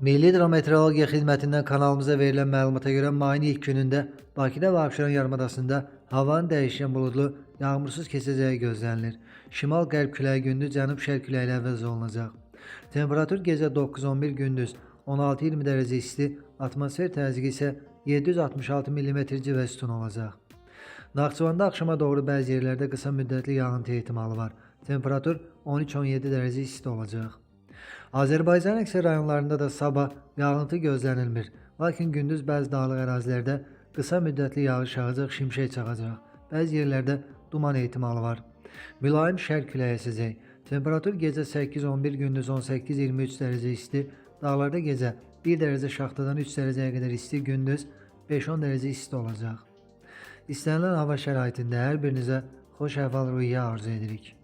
Milli Hidrometeorologiya Xidmətindən kanalımıza verilən məlumata görə mayın ilk günündə Bakıda və Abşeron yarımadasında havanın dəyişkən buludlu, yağmursuz keçəcəyi gözlənilir. Şimal-qərb küləyi gündüz cənub-şərq küləyi ilə əvəz olunacaq. Temperatur gecə 9-11, gündüz 16-20 dərəcə isti, atmosfer təzyiqi isə 766 mm civə sütun olacaq. Naxçıvanda axşama doğru bəzi yerlərdə qısa müddətli yağıntı ehtimalı var. Temperatur 13-17 dərəcə isti olacaq. Azərbaycanın əksər rayonlarında da sabah yağıntı gözlənilmir. Lakin gündüz bəzi dağlıq ərazilərdə qısa müddətli yağış yağacaq, şimşək çaxacaq. Bəzi yerlərdə duman ehtimalı var. Mülayim şərq küləyi əsəcək. Temperatur gecə 8-11, gündüz 18-23 dərəcə isti. Dağlarda gecə 1 dərəcə şaxtadan 3 dərəcəyə qədər isti, gündüz 5-10 dərəcə isti olacaq. İstənilən hava şəraitində hər birinizə xoş əhval-ruhiyyə arzu edirik.